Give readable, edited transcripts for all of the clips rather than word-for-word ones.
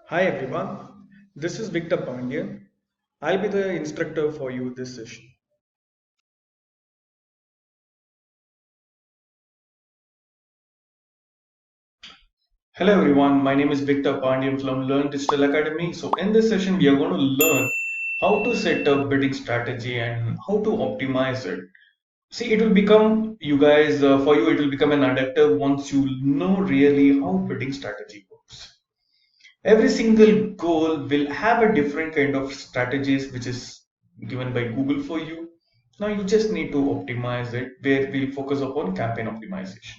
Hi everyone, this is Victor Pandian. I'll be the instructor for you this session. Hello everyone, my name is Victor Pandian from Learn Digital Academy. So in this session, we are going to learn how to set up bidding strategy and how to optimize it. See, it will become you guys for you. It will become an addictive once you know really how bidding strategy works. Every single goal will have a different kind of strategies which is given by Google for you. Now you just need to optimize it where we'll focus upon campaign optimization.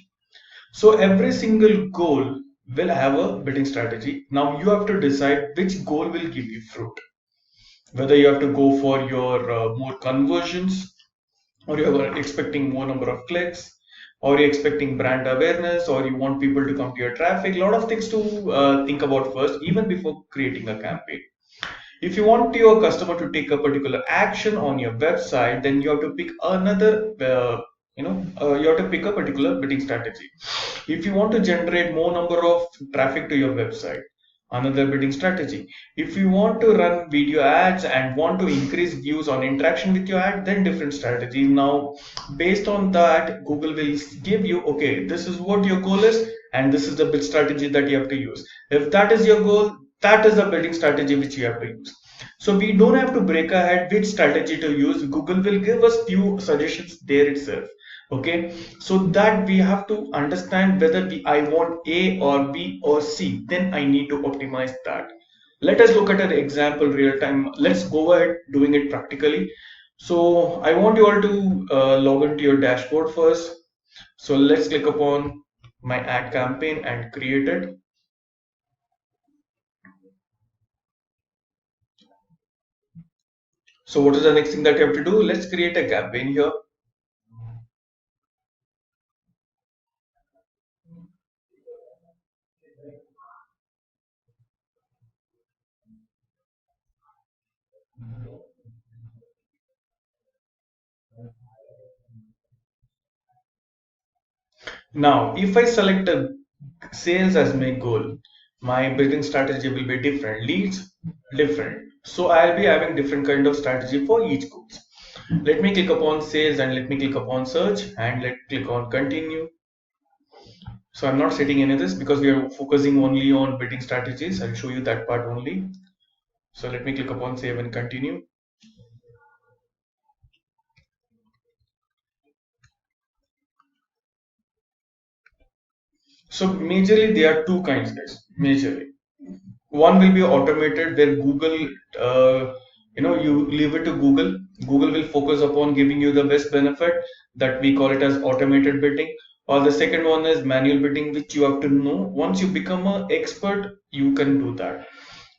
So every single goal will have a bidding strategy. Now you have to decide which goal will give you fruit. Whether you have to go for your more conversions, or you are expecting more number of clicks, or you're expecting brand awareness, or you want people to come to your traffic. A lot of things to think about first, even before creating a campaign. If you want your customer to take a particular action on your website, then you have to pick another you have to pick a particular bidding strategy. If you want to generate more number of traffic to your website, another bidding strategy. If you want to run video ads and want to increase views on interaction with your ad, then different strategy. Now based on that, Google will give you, okay, this is what your goal is and this is the bid strategy that you have to use. If that is your goal, that is the building strategy which you have to use. So we don't have to break ahead which strategy to use. Google will give us few suggestions there itself. Okay, so that we have to understand whether I want A or B or C, then I need to optimize that. Let us look at an example real time. Let's go ahead doing it practically. So I want you all to log into your dashboard first. So let's click upon my ad campaign and create it. So what is the next thing that you have to do? Let's create a campaign here. Now, if I select a sales as my goal, my building strategy will be different. Leads, different. So I'll be having different kind of strategy for each goals. Let me click upon sales and let me click upon search and let click on continue. So I'm not setting any of this because we are focusing only on bidding strategies. I'll show you that part only. So let me click upon save and continue. So majorly there are two kinds, guys. Majorly. One will be automated where Google, you leave it to Google. Google will focus upon giving you the best benefit, that we call it as automated bidding. Or the second one is manual bidding, which you have to know. Once you become an expert, you can do that,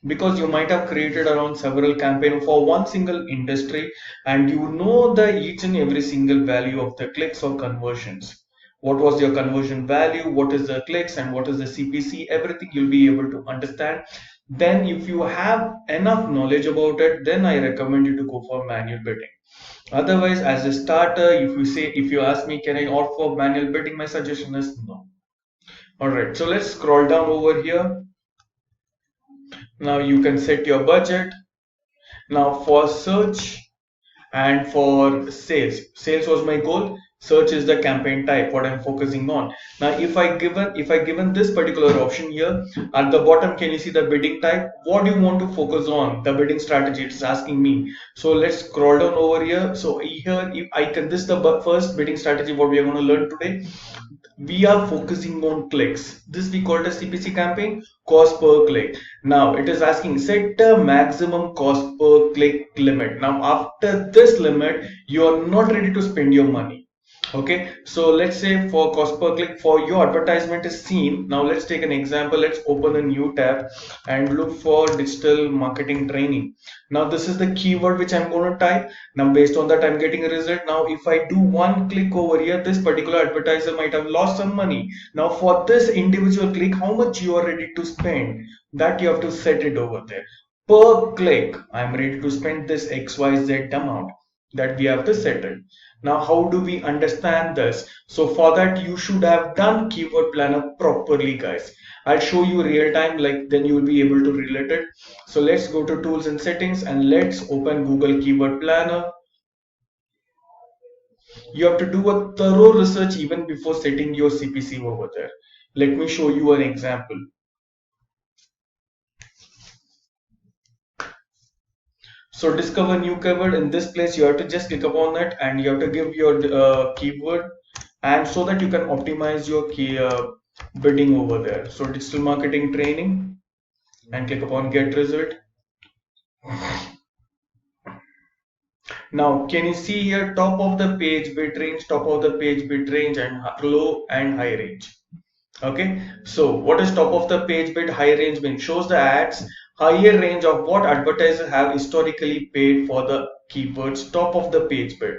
because you might have created around several campaign for one single industry, and you know the each and every single value of the clicks or conversions. What was your conversion value, what is the clicks, and what is the CPC, everything you'll be able to understand. Then if you have enough knowledge about it, then I recommend you to go for manual bidding. Otherwise, as a starter, if you ask me, can I opt for manual bidding, my suggestion is no. All right, so let's scroll down over here. Now you can set your budget. Now for search and for sales was my goal. Search is the campaign type, what I'm focusing on. Now if I given this particular option here at the bottom, can you see the bidding type? What do you want to focus on? The bidding strategy, it's asking me. So let's scroll down over here. So here, if I can, this is the first bidding strategy what we are going to learn today. We are focusing on clicks. This we call it a CPC campaign, cost per click. Now it is asking set the maximum cost per click limit. Now after this limit, you are not ready to spend your money. Okay, so let's say for cost per click for your advertisement is seen. Now let's take an example. Let's open a new tab and look for digital marketing training. Now this is the keyword which I'm going to type. Now based on that, I'm getting a result. Now if I do one click over here, this particular advertiser might have lost some money. Now for this individual click, how much you are ready to spend, that you have to set it over there. Per click, I'm ready to spend this XYZ amount. that we have to set it. Now, how do we understand this? So for that, you should have done keyword planner properly, guys. I'll show you real time, like then you will be able to relate it. So let's go to tools and settings and let's open Google Keyword Planner. You have to do a thorough research even before setting your CPC over there. Let me show you an example. So discover new keyword. In this place, you have to just click upon it and you have to give your keyword, and so that you can optimize your key bidding over there. So digital marketing training and click upon get result. Now, can you see here top of the page bid range, top of the page bid range, and low and high range? Okay, so what is top of the page bid high range mean? Shows the ads higher range of what advertisers have historically paid for the keywords top of the page bid.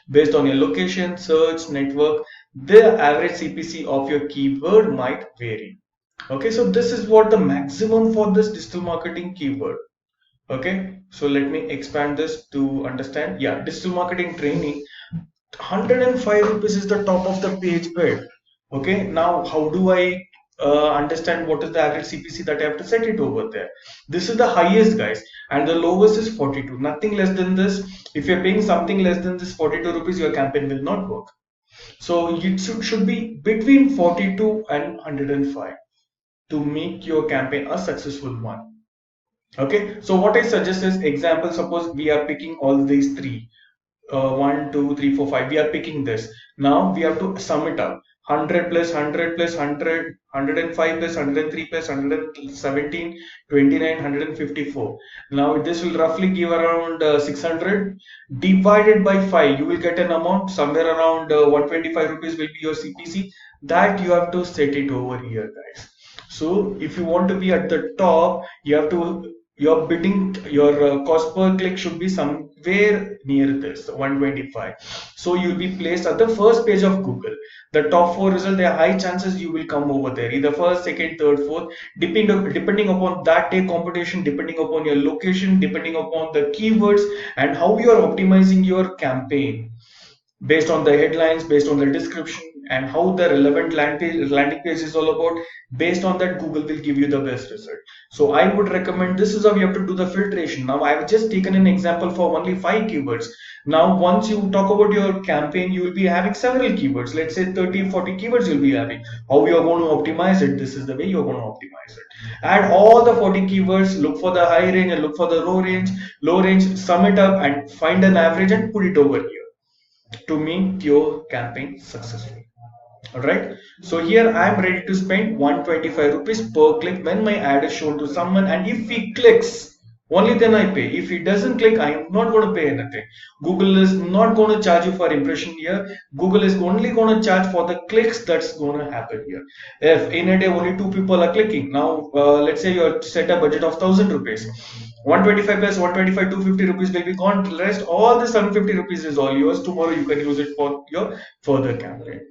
Based on your location, search, network, the average CPC of your keyword might vary. Okay, so this is what the maximum for this digital marketing keyword. Okay, so let me expand this to understand. Yeah, digital marketing training, 105 rupees is the top of the page bid. Okay, now how do I understand what is the average CPC that I have to set it over there? This is the highest, guys, and the lowest is 42. Nothing less than this. If you're paying something less than this 42 rupees, your campaign will not work. So it should be between 42 and 105 to make your campaign a successful one. Okay, so what I suggest is example, suppose we are picking all these three, 1 2 3 4 5, we are picking this. Now we have to sum it up: 100 plus 100 plus 100, 105 plus 103 plus 117, 29, 154. Now this will roughly give around 600. Divided by 5, you will get an amount somewhere around 125 rupees will be your CPC. That you have to set it over here, guys. So if you want to be at the top, you have to, your bidding, your cost per click should be somewhere near this 125. So you'll be placed at the first page of Google. The top four result, there are high chances you will come over there, either first, second, third, fourth, depending upon that day competition, depending upon your location, depending upon the keywords and how you are optimizing your campaign, based on the headlines, based on the description, and how the relevant landing page is all about. Based on that, Google will give you the best result. So I would recommend, this is how you have to do the filtration. Now I have just taken an example for only 5 keywords. Now once you talk about your campaign, you will be having several keywords. Let's say 30, 40 keywords you'll be having. How you are going to optimize it? This is the way you're going to optimize it. Add all the 40 keywords, look for the high range and look for the low range, sum it up and find an average and put it over here to make your campaign successful. All right, so here I am ready to spend 125 rupees per click when my ad is shown to someone, and if he clicks, only then I pay. If he doesn't click, I am not going to pay anything. Google is not going to charge you for impression here. Google is only going to charge for the clicks that's going to happen here. If in a day only 2 people are clicking, now let's say you set a budget of 1000 rupees, 125 plus 125, 250 rupees will be gone. The rest, all the 750 rupees is all yours. Tomorrow you can use it for your further campaign.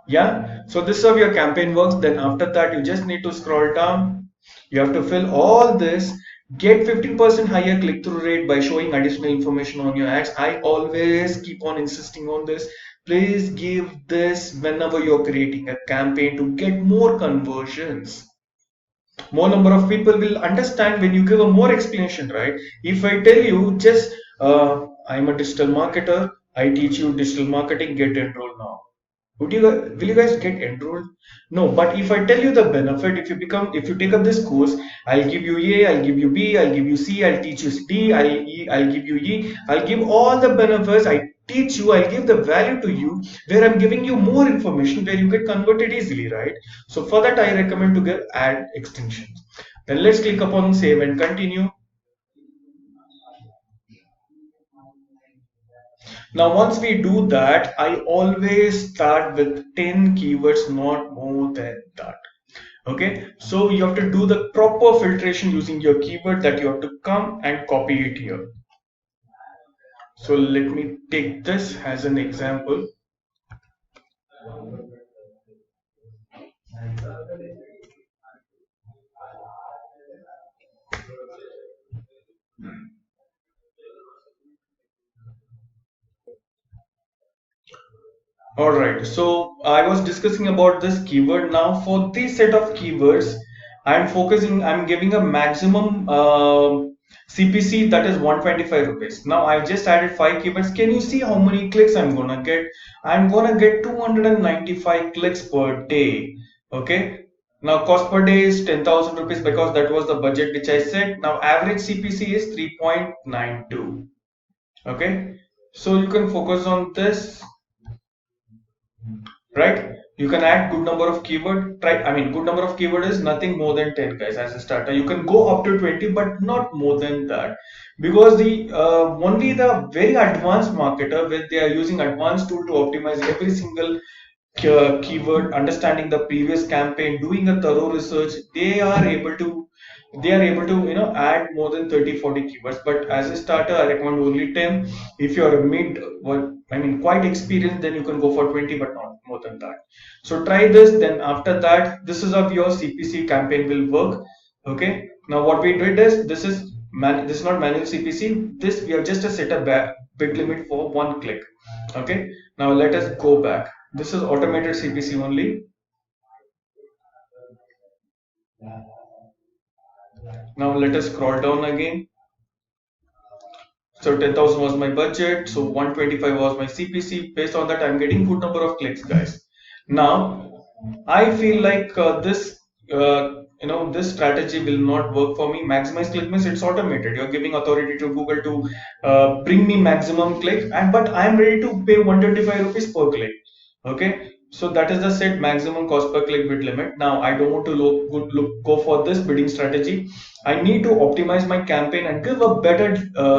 Yeah, so this is how your campaign works. Then after that, you just need to scroll down. You have to fill all this. Get 15% higher click-through rate by showing additional information on your ads. I always keep on insisting on this. Please give this whenever you're creating a campaign to get more conversions. More number of people will understand when you give a more explanation, right? If I tell you just, I'm a digital marketer, I teach you digital marketing, get enrolled now. Will you guys get enrolled? No, but if I tell you the benefit, if you take up this course, I'll give you A, I'll give you B, I'll give you C, I'll teach you D, I'll give you E, I'll give all the benefits. I teach you, I'll give the value to you, where I'm giving you more information where you get converted easily, right? So for that, I recommend to get ad extensions. Then let's click upon save and continue. Now, once we do that, I always start with 10 keywords, not more than that. Okay, so you have to do the proper filtration using your keyword that you have to come and copy it here. So let me take this as an example. All right, so I was discussing about this keyword. Now for this set of keywords, I'm giving a maximum CPC, that is 125 rupees. Now I've just added 5 keywords. Can you see how many clicks I'm gonna get? I'm gonna get 295 clicks per day. Okay. Now cost per day is 10,000 rupees because that was the budget which I set. Now average CPC is 3.92. Okay. So you can focus on this, right? You can add good number of keyword. Try, I mean, good number of keyword is nothing more than 10, guys, as a starter. You can go up to 20, but not more than that, because the only the very advanced marketer, when they are using advanced tool to optimize every single keyword, understanding the previous campaign, doing a thorough research, they are able to add more than 30-40 keywords. But as a starter, I recommend only 10. If you're a mid, well, I mean quite experienced, then you can go for 20, but not more than that. So try this, then after that, this is how your CPC campaign will work. Okay, now what we did is, this is not manual CPC. This we have just set a bid limit for 1 click. Okay, now let us go back. This is automated CPC only. Now let us scroll down again. So 10,000 was my budget. So 125 was my CPC. Based on that, I'm getting good number of clicks, guys. Now I feel like this strategy will not work for me. Maximize click means it's automated. You're giving authority to Google to bring me maximum click, and but I'm ready to pay 125 rupees per click. Okay, so that is the set maximum cost per click bid limit. Now I don't want to go for this bidding strategy. I need to optimize my campaign and give a better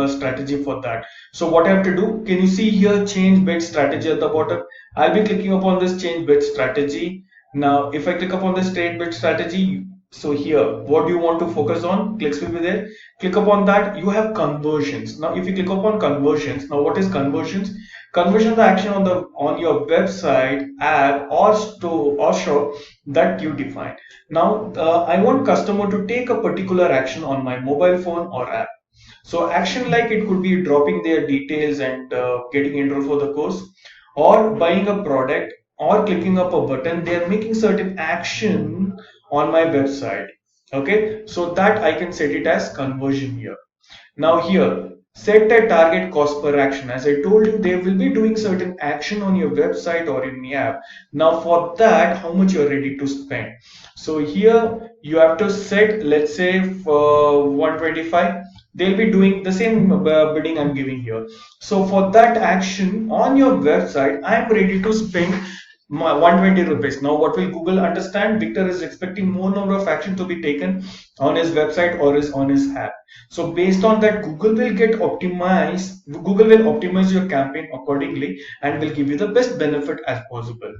strategy for that. So what I have to do, can you see here change bid strategy at the bottom? I'll be clicking upon this change bid strategy. Now if I click upon this trade bid strategy, so here what do you want to focus on? Clicks will be there. Click upon that. You have conversions. Now if you click upon conversions, now what is conversions? Conversion the action on your website, app, or store or shop that you define. Now I want customer to take a particular action on my mobile phone or app. So action like it could be dropping their details and getting enrolled for the course, or buying a product, or clicking up a button. They are making certain action on my website. Okay, so that I can set it as conversion here. Now here, set a target cost per action. As I told you, they will be doing certain action on your website or in the app. Now for that, how much you're ready to spend. So here you have to set, let's say for 125, they'll be doing the same bidding I'm giving here. So for that action on your website, I'm ready to spend my 120 rupees. Now what will Google understand? Victor is expecting more number of action to be taken on his website or on his app. So based on that, Google will optimize your campaign accordingly and will give you the best benefit as possible.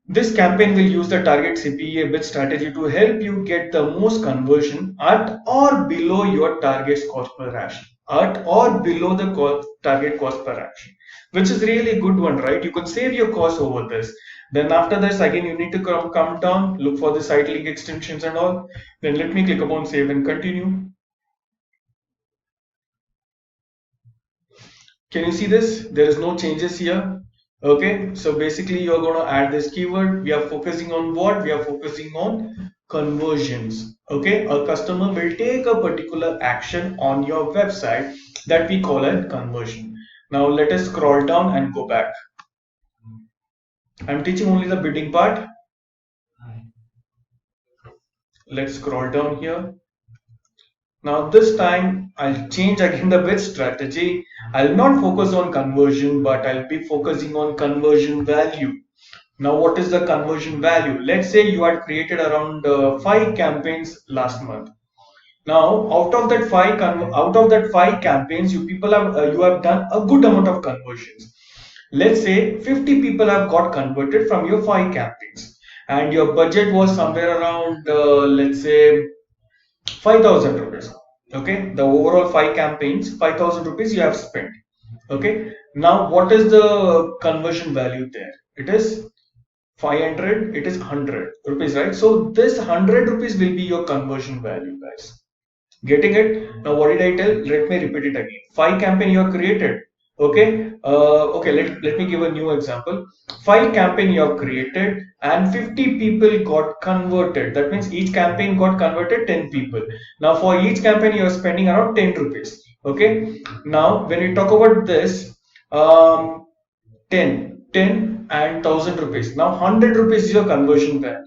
This campaign will use the target CPA bid strategy to help you get the most conversion at or below your target cost per action, at or below the target cost per action, which is really a good one, right? You could save your cost over this. Then after this, again, you need to come down, look for the site link extensions and all. Then let me click upon save and continue. Can you see this? There is no changes here. Okay, so basically you're going to add this keyword. We are focusing on what? We are focusing on conversions. Okay, a customer will take a particular action on your website that we call a conversion. Now let us scroll down and go back. I'm teaching only the bidding part. Let's scroll down here. Now this time I'll change again the bid strategy. I'll not focus on conversion, but I'll be focusing on conversion value. Now what is the conversion value? Let's say you had created around 5 campaigns last month. Now out of that five campaigns, you have done a good amount of conversions. Let's say 50 people have got converted from your 5 campaigns, and your budget was somewhere around let's say 5,000 rupees. Okay, the overall 5 campaigns, 5,000 rupees you have spent. Okay, now what is the conversion value there? It is 500, it is 100 rupees, right? So this 100 rupees will be your conversion value, guys. Getting it? Now what did I tell? Let me repeat it again. 5 campaign you have created. Okay, okay, let me give a new example. 5 campaign you have created and 50 people got converted. That means each campaign got converted 10 people. Now for each campaign you are spending around 10 rupees. Okay, now when we talk about this, 10 and 1000 rupees. Now 100 rupees is your conversion value.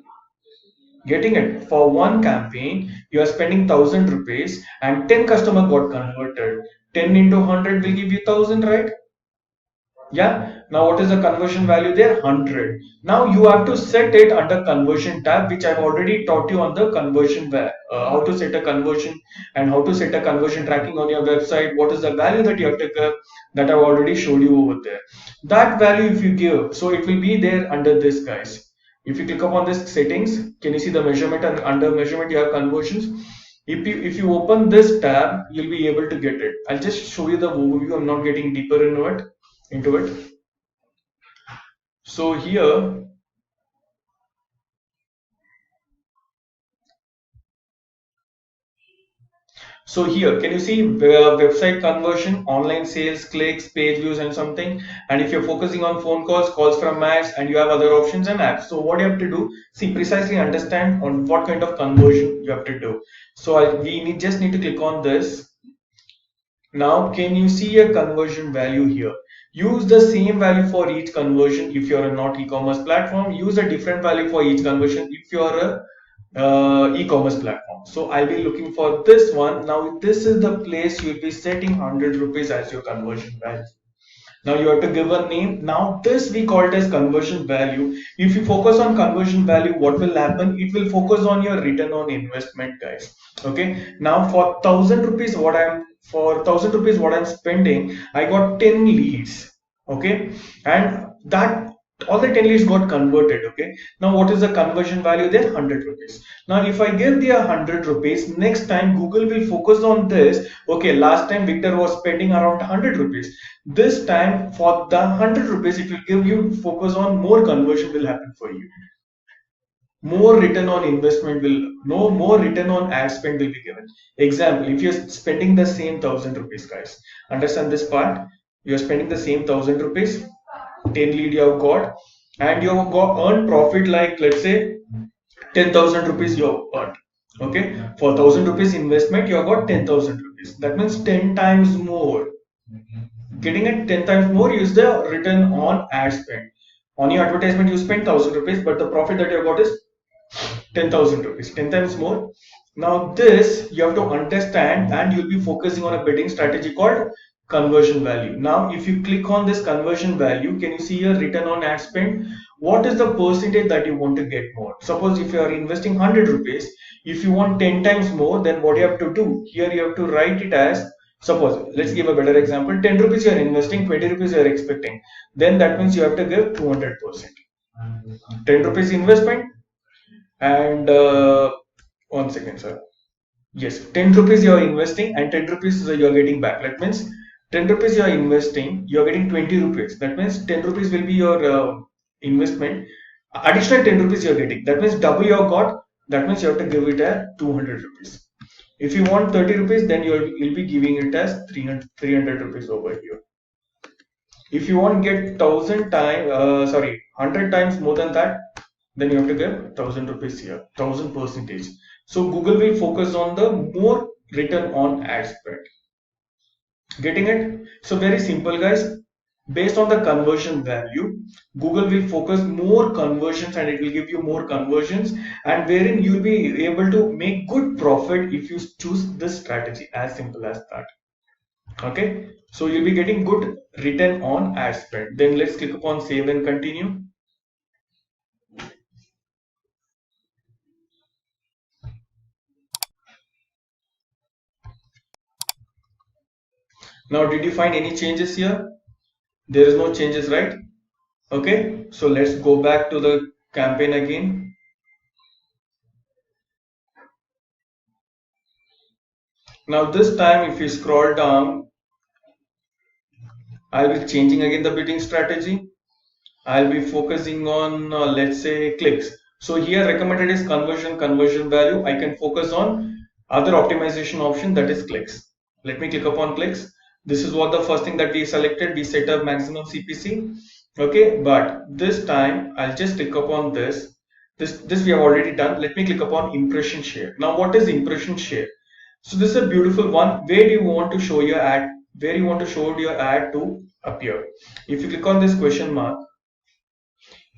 Getting it? For one campaign, you are spending 1000 rupees and 10 customer got converted. 10 into 100 will give you 1000, right? Yeah. Now what is the conversion value there? 100. Now you have to set it under conversion tab, which I've already taught you on the how to set a conversion and how to set a conversion tracking on your website. What is the value that you have to give, that I've already showed you over there. That value if you give, so it will be there under this, guys. If you click upon this settings, can you see the measurement, and under measurement you have conversions. If you open this tab, you'll be able to get it. I'll just show you the overview. I'm not getting deeper into it. So here, can you see website conversion, online sales, clicks, page views, and something? And if you're focusing on phone calls, calls from ads, and you have other options and apps. So what you have to do, see, precisely understand on what kind of conversion you have to do. So just need to click on this. Now, can you see a conversion value here? Use the same value for each conversion. If you're a not e-commerce platform, use a different value for each conversion if you're a e-commerce platform. So I'll be looking for this one. Now this is the place you'll be setting 100 rupees as your conversion value. Now you have to give a name. Now this we call it as conversion value. If you focus on conversion value, what will happen? It will focus on your return on investment, guys. Okay. Now for 1000 rupees, what I'm spending, I got 10 leads. Okay, and that all the 10 leads got converted. Okay, now what is the conversion value there? 100 rupees. Now if I give the 100 rupees, next time Google will focus on this. Okay, last time Victor was spending around 100 rupees. This time for the 100 rupees, it will give you focus on more conversion will happen for you. More return on investment will, no more return on ad spend will be given. Example, if you're spending the same 1000 rupees, guys, understand this part. You're spending the same 1000 rupees, 10 lead you have got, and you have got earned profit, like let's say 10,000 rupees you have earned. Okay, for 1000 rupees investment you have got 10,000 rupees. That means 10 times more. Getting it? 10 times more is the return on ad spend. On your advertisement you spend 1000 rupees, but the profit that you have got is 10,000 rupees, 10 times more. Now this you have to understand, and you'll be focusing on a bidding strategy called conversion value. Now if you click on this conversion value, can you see your return on ad spend? What is the percentage that you want to get more? Suppose if you are investing 100 rupees, if you want 10 times more, then what you have to do here, you have to write it as, suppose, let's give a better example, 10 rupees you are investing, 20 rupees you are expecting, then that means you have to give 200%. 10 rupees investment, and 1 second, sir. Yes, 10 rupees you are investing and 10 rupees you are getting back. That means 10 rupees you are investing, you are getting 20 rupees. That means 10 rupees will be your investment. Additional 10 rupees you are getting. That means double you have got. That means you have to give it at 200 rupees. If you want 30 rupees, then you'll be giving it as 300 rupees over here. If you want get 100 times more than that, then you have to give 1000 rupees here, 1000%. So Google will focus on the more return on ad spend. Getting it? So very simple, guys. Based on the conversion value, Google will focus more conversions, and it will give you more conversions, and wherein you'll be able to make good profit if you choose this strategy. As simple as that. Okay, so you'll be getting good return on ad spend. Then let's click upon save and continue. Now did you find any changes here? There is no changes, right? Okay, so let's go back to the campaign again. Now this time if you scroll down, I'll be changing again the bidding strategy. I'll be focusing on let's say clicks. So here recommended is conversion value. I can focus on other optimization option, that is clicks. Let me click upon clicks. This is what the first thing that we selected. We set up maximum CPC. Okay, but this time I'll just click upon this. This we have already done. Let me click upon impression share. Now, what is impression share? So this is a beautiful one. Where do you want to show your ad? Where you want to show your ad to appear? If you click on this question mark,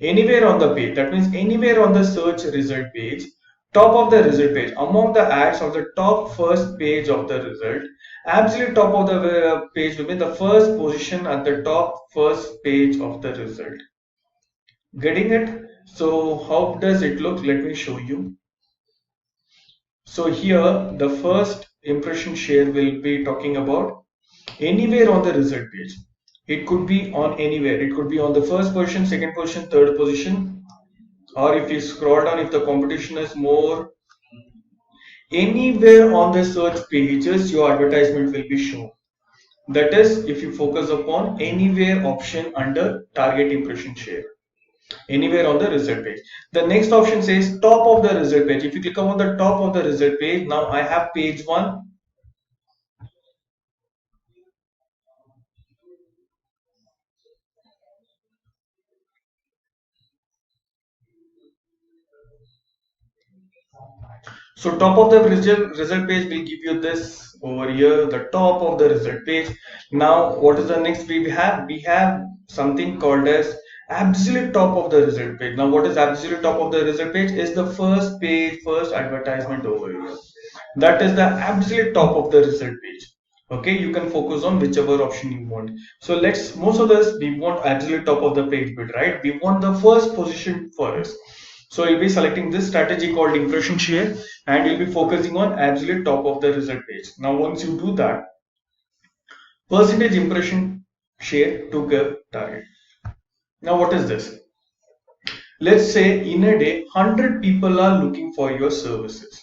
anywhere on the page, that means anywhere on the search result page, top of the result page, among the ads of the top first page of the result, absolute top of the page will be the first position at the top first page of the result. Getting it? So how does it look? Let me show you. So here the first impression share will be talking about anywhere on the result page. It could be on anywhere. It could be on the first position, second position, third position, or if you scroll down, if the competition is more, anywhere on the search pages your advertisement will be shown. That is, if you focus upon anywhere option under target impression share, anywhere on the result page. The next option says top of the result page. If you click on the top of the result page, now I have page 1. So top of the result page will give you this over here, the top of the result page. Now what is the next we have? We have something called as absolute top of the result page. Now what is absolute top of the result page? Is the first page, first advertisement over here. That is the absolute top of the result page. Okay, you can focus on whichever option you want. So most of us, we want absolute top of the page bit, right? We want the first position for us. So you'll be selecting this strategy called impression share, and you'll be focusing on absolute top of the result page. Now once you do that, percentage impression share to give target. Now what is this? Let's say in a day 100 people are looking for your services.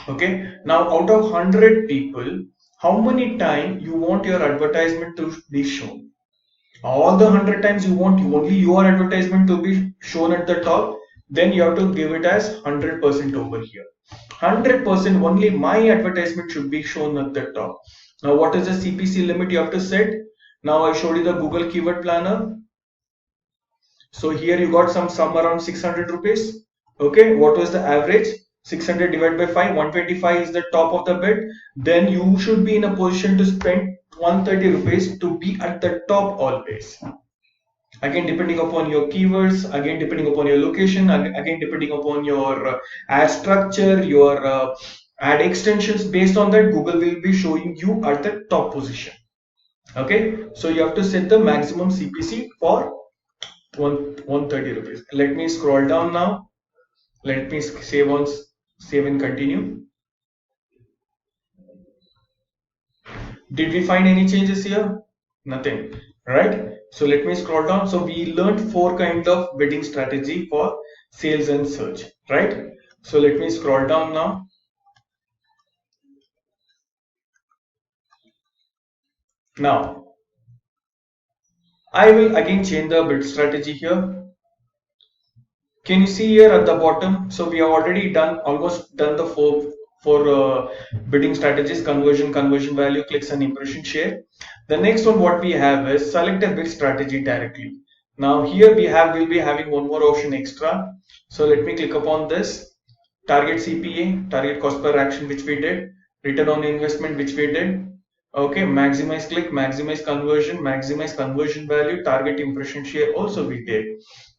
Okay, now out of 100 people, how many times you want your advertisement to be shown? All the 100 times you want only your advertisement to be shown at the top, then you have to give it as 100% over here. 100% only my advertisement should be shown at the top. Now what is the CPC limit you have to set? Now I showed you the Google Keyword Planner. So here you got some around 600 rupees. Okay, what was the average? 600 divided by 5, 125 is the top of the bid. Then you should be in a position to spend 130 rupees to be at the top always. Again, depending upon your keywords, again, depending upon your location, again, depending upon your ad structure, your ad extensions, based on that, Google will be showing you at the top position. Okay, so you have to set the maximum CPC for 130 rupees. Let me scroll down now. Let me save and continue. Did we find any changes here? Nothing, right? So let me scroll down. So we learned 4 kind of bidding strategy for sales and search, right? So let me scroll down now. Now I will again change the bid strategy here. Can you see here at the bottom? So we have already almost done the four bidding strategies: conversion, conversion value, clicks, and impression share. The next one what we have is select a bid strategy directly. Now here we'll be having one more option extra. So let me click upon this. Target CPA, target cost per action, which we did. Return on investment, which we did. Okay, maximize click, maximize conversion value, target impression share also we did.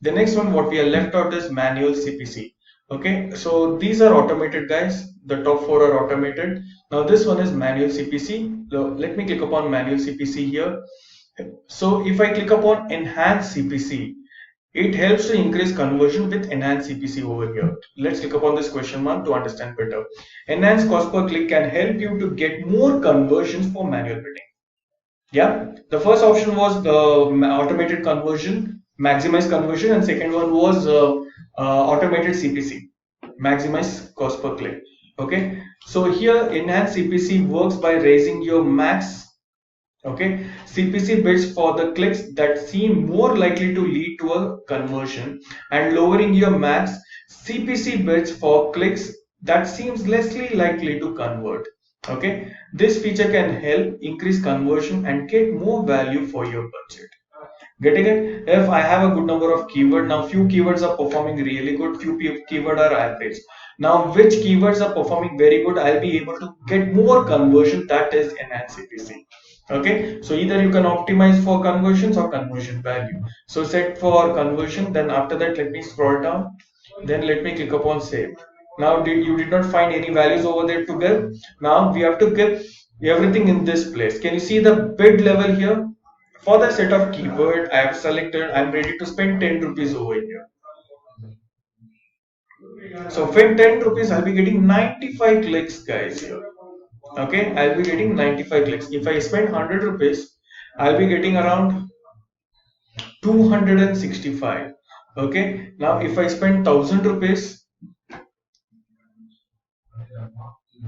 The next one what we are left out is manual CPC. Okay, so these are automated, guys. The top 4 are automated. Now this one is manual CPC. So let me click upon manual CPC here. So if I click upon enhance CPC, it helps to increase conversion with enhanced CPC over here. Let's click upon this question mark to understand better. Enhanced cost per click can help you to get more conversions for manual bidding. Yeah, the first option was the automated conversion, maximize conversion, and second one was automated CPC, maximize cost per click. Okay, so here enhanced CPC works by raising your max CPC bids for the clicks that seem more likely to lead to a conversion and lowering your max CPC bids for clicks that seems lessly likely to convert. Okay, this feature can help increase conversion and get more value for your budget. Getting it? If I have a good number of keywords, now few keywords are performing really good, few keywords are average. Now, which keywords are performing very good, I'll be able to get more conversion, that is enhanced CPC. Okay, so either you can optimize for conversions or conversion value. So set for conversion, then after that, let me scroll down, then let me click upon save. Now, you did not find any values over there to give. Now we have to give everything in this place. Can you see the bid level here? For the set of keyword I have selected, I am ready to spend 10 rupees over here. So for 10 rupees, I'll be getting 95 clicks, guys, here. Okay, I'll be getting 95 clicks. If I spend 100 rupees, I'll be getting around 265. Okay, now if I spend 1000 rupees,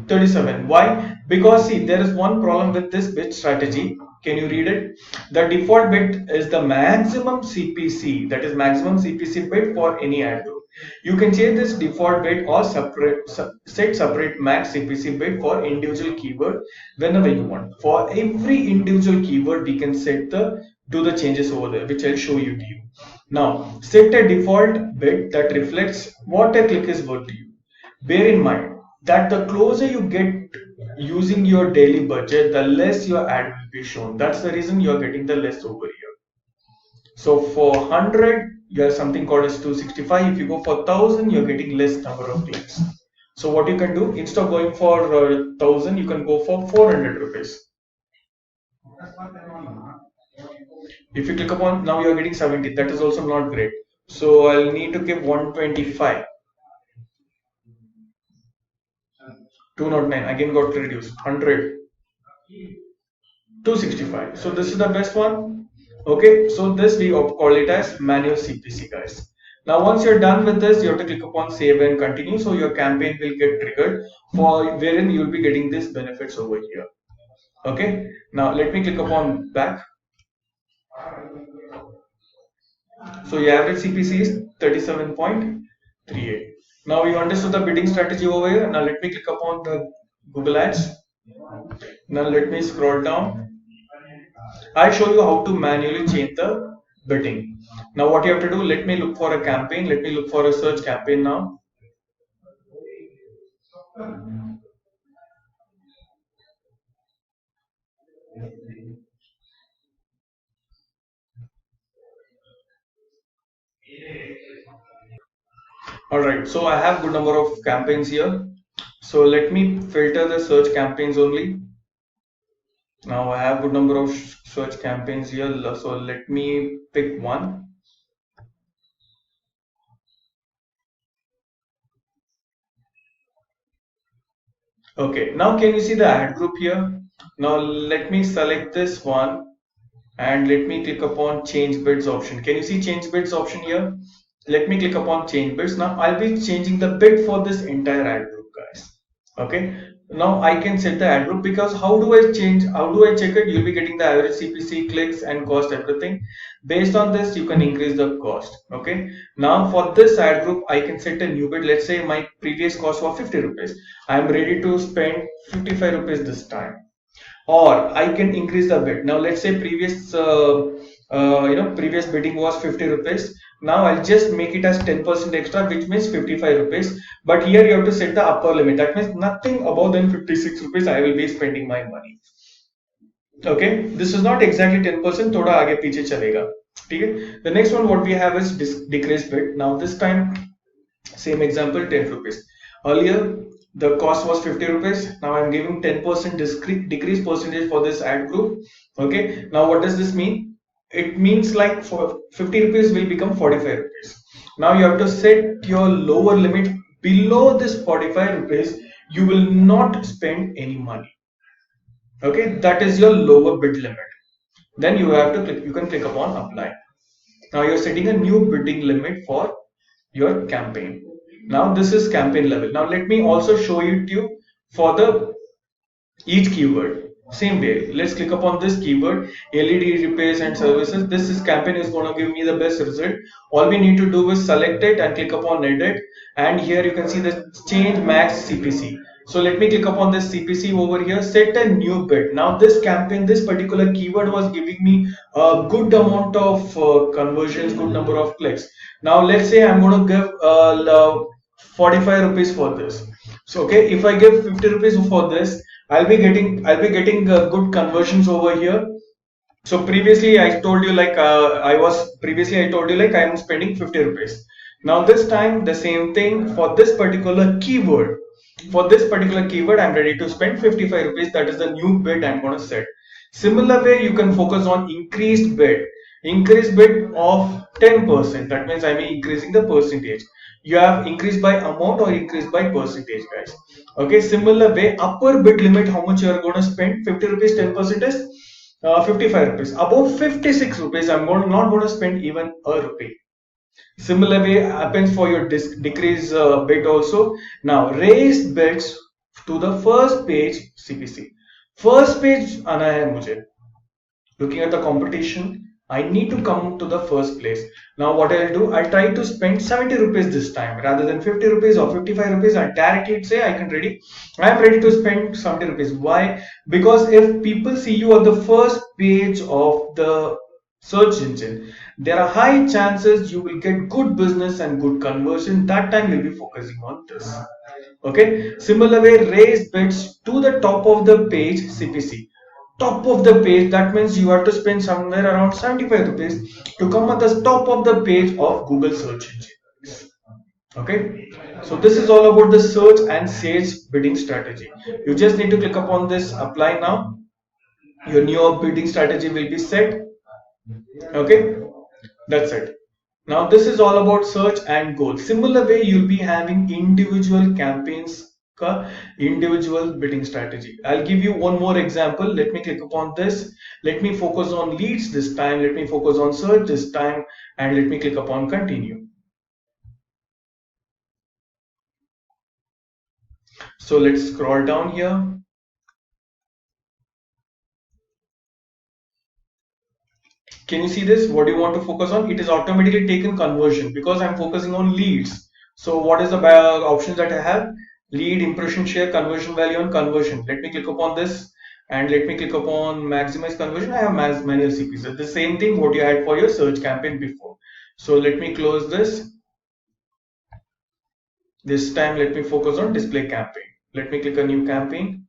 37. Why? Because see, there is one problem with this bid strategy. Can you read it? The default bid is the maximum CPC, that is maximum CPC bid for any ad group. You can change this default bid or set separate max CPC bid for individual keyword whenever you want. For every individual keyword, we can set the do the changes over there, which I'll show you to you. Now, set a default bid that reflects what a click is worth to you. Bear in mind that the closer you get using your daily budget, the less your ad will be shown. That's the reason you're getting the less over here. So for 100, you have something called as 265. If you go for 1000, you're getting less number of clicks. So what you can do, instead of going for 1000, you can go for 400 rupees. If you click upon, now you're getting 70. That is also not great. So I'll need to give 125. 209 again got reduced. 100. 265. So this is the best one. Okay, so this we call it as manual CPC, guys. Now once you're done with this, you have to click upon save and continue, so your campaign will get triggered for wherein you'll be getting these benefits over here. Okay, now let me click upon back. So your average CPC is 37.38. Now you understood the bidding strategy over here. Now let me click upon the Google Ads. Now let me scroll down. I show you how to manually change the bidding. Now what you have to do, let me look for a campaign. Let me look for a search campaign now. Alright, so I have good number of campaigns here. So let me filter the search campaigns only. Now I have good number of search campaigns here. So let me pick one. Okay, now can you see the ad group here? Now let me select this one and let me click upon change bids option. Can you see change bids option here? Let me click upon change bids. Now I'll be changing the bid for this entire ad group, guys. Okay, now I can set the ad group, because how do I check it? You'll be getting the average CPC, clicks and cost, everything. Based on this, you can increase the cost. Okay, now for this ad group, I can set a new bid. Let's say my previous cost was 50 rupees. I'm ready to spend 55 rupees this time, or I can increase the bid. Now let's say previous bidding was 50 rupees. Now I'll just make it as 10% extra, which means 55 rupees. But here you have to set the upper limit. That means nothing above than 56 rupees I will be spending my money. Okay, this is not exactly 10%, थोड़ा आगे पीछे चलेगा. ठीक है. The next one what we have is decrease bid. Now this time same example, 10 rupees. Earlier the cost was 50 rupees. Now I'm giving 10% decrease percentage for this ad group. Okay, now what does this mean? It means like for 50 rupees will become 45 rupees. Now you have to set your lower limit below this 45 rupees. You will not spend any money. Okay, that is your lower bid limit. Then you have to click, you can click upon apply. Now you're setting a new bidding limit for your campaign. Now this is campaign level. Now let me also show you for the each keyword. Same way, let's click upon this keyword, LED repairs and services. This is campaign is going to give me the best result. All we need to do is select it and click upon edit, and here you can see the change max CPC. So let me click upon this CPC over here, set a new bid. Now this campaign, this particular keyword was giving me a good amount of conversions, good number of clicks. Now let's say I'm going to give 45 rupees for this. So okay, if I give 50 rupees for this, I'll be getting good conversions over here. So previously I told you like I told you like I am spending 50 rupees. Now this time the same thing for this particular keyword. For this particular keyword, I'm ready to spend 55 rupees. That is the new bid I'm going to set. Similar way, you can focus on increased bid. Increased bid of 10%. That means I'm increasing the percentage. You have increased by amount or increased by percentage, guys. Okay, similar way, upper bid limit, how much you are going to spend? 50 rupees, 10% is 55 rupees. Above 56 rupees, not going to spend even a rupee. Similar way happens for your decrease bid also. Now raised bids to the first page CPC. First page आना है मुझे. Looking at the competition, I need to come to the first place. Now what I'll do, I'll try to spend 70 rupees this time rather than 50 rupees or 55 rupees. I directly say I'm ready to spend 70 rupees. Why? Because if people see you on the first page of the search engine, there are high chances you will get good business and good conversion. That time you'll be focusing on this. Okay. Similar way, raise bids to the top of the page CPC. Top of the page, that means you have to spend somewhere around 75 rupees to come at the top of the page of Google search engine. Okay, so this is all about the search and sales bidding strategy. You just need to click upon this apply now. Your new bidding strategy will be set. Okay, that's it. Now this is all about search and goal. Similar way, you'll be having individual campaigns, individual bidding strategy. I'll give you one more example. Let me click upon this. Let me focus on leads this time. Let me focus on search this time, and let me click upon continue. So let's scroll down here. Can you see this? What do you want to focus on? It is automatically taken conversion because I'm focusing on leads. So what is the options that I have? Lead, impression share, conversion value, and conversion. Let me click upon this and let me click upon maximize conversion. I have manual CP. So the same thing what you had for your search campaign before. So let me close this. This time let me focus on display campaign. Let me click a new campaign.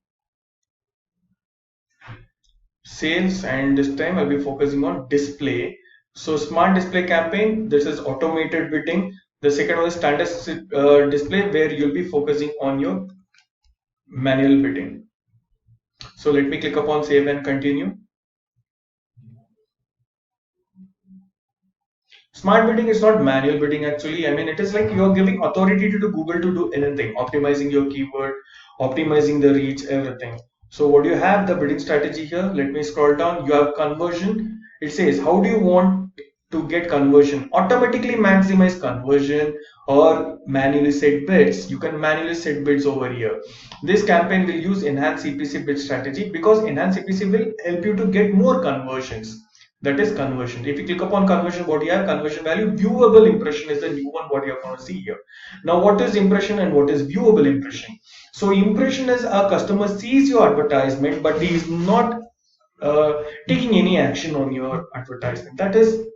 Sales, and this time I'll be focusing on display. So smart display campaign, this is automated bidding. The second one is standard display where you'll be focusing on your manual bidding. So let me click upon save and continue. Smart bidding is not manual bidding actually. I mean, it is like you're giving authority to Google to do anything, optimizing your keyword, optimizing the reach, everything. So what do you have? The bidding strategy here. Let me scroll down. You have conversion. It says, how do you want to get conversion? Automatically maximize conversion or manually set bids. You can manually set bids over here. This campaign will use enhanced CPC bid strategy because enhanced CPC will help you to get more conversions. That is conversion. If you click upon conversion, what you have? Conversion value. Viewable impression is the new one what you're going to see here. Now what is impression and what is viewable impression? So impression is a customer sees your advertisement but he is not taking any action on your advertisement. That is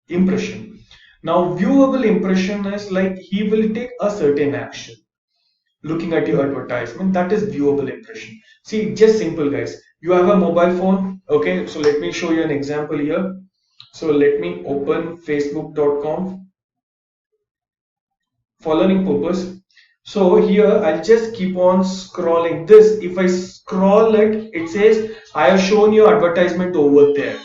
impression. Now viewable impression is like he will take a certain action looking at your advertisement. That is viewable impression. See, just simple guys. You have a mobile phone. Okay, so let me show you an example here. So let me open facebook.com for learning purpose. So here I'll just keep on scrolling this. If I scroll it, it says I have shown you advertisement over there.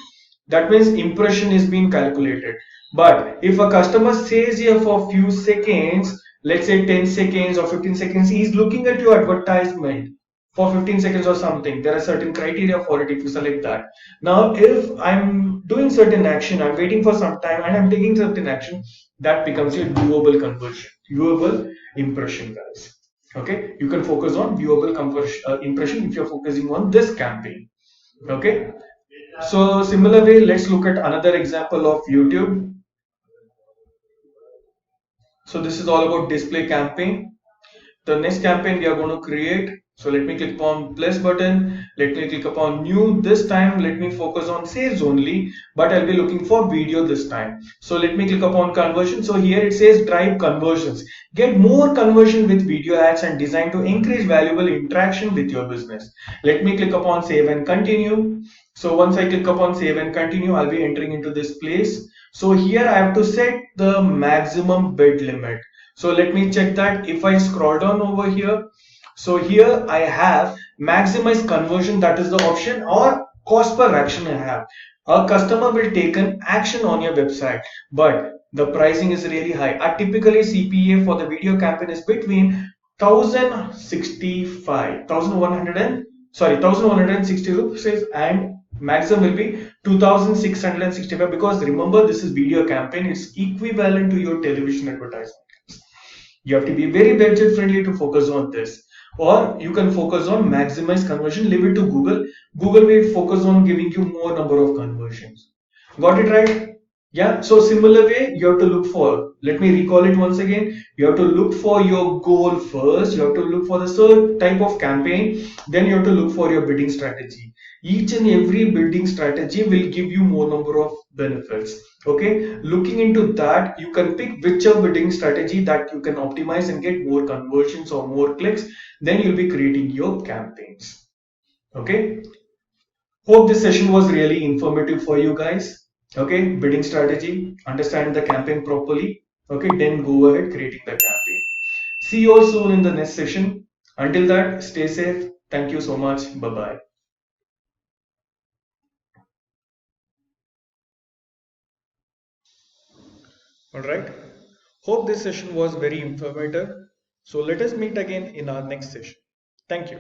That means impression is being calculated. But if a customer stays here for a few seconds, let's say 10 seconds or 15 seconds, he's looking at your advertisement for 15 seconds or something. There are certain criteria for it if you select that. Now, if I'm doing certain action, I'm waiting for some time and I'm taking certain action, that becomes your viewable conversion, viewable impression, guys. Okay, you can focus on viewable impression if you're focusing on this campaign. Okay, so similar way, let's look at another example of YouTube. So this is all about display campaign. The next campaign we are going to create So let me click upon plus button. Let me click upon new. This time let me focus on sales only, but I'll be looking for video this time. So let me click upon conversion. So here it says drive conversions. Get more conversion with video ads and design to increase valuable interaction with your business. Let me click upon save and continue. So once I click upon save and continue, I'll be entering into this place. So here I have to set the maximum bid limit. So let me check that. If I scroll down over here, so here I have maximize conversion, that is the option, or cost per action I have. A customer will take an action on your website, but the pricing is really high. A typically CPA for the video campaign is between 1065, 1100 and sorry 1160 rupees, and maximum will be 2665, because remember this is video campaign, it's equivalent to your television advertisement. You have to be very budget friendly to focus on this. Or you can focus on maximize conversion, leave it to Google. Google will focus on giving you more number of conversions. Got it right? Yeah. So similar way, you have to look for, let me recall it once again. You have to look for your goal first. You have to look for the certain type of campaign. Then you have to look for your bidding strategy. Each and every bidding strategy will give you more number of benefits. Okay, looking into that, you can pick whichever bidding strategy that you can optimize and get more conversions or more clicks. Then you'll be creating your campaigns. Okay, hope this session was really informative for you guys. Okay, bidding strategy, understand the campaign properly. Okay, then go ahead creating the campaign. See you all soon in the next session. Until that, stay safe. Thank you so much. Bye bye. All right. Hope this session was very informative. So let us meet again in our next session. Thank you.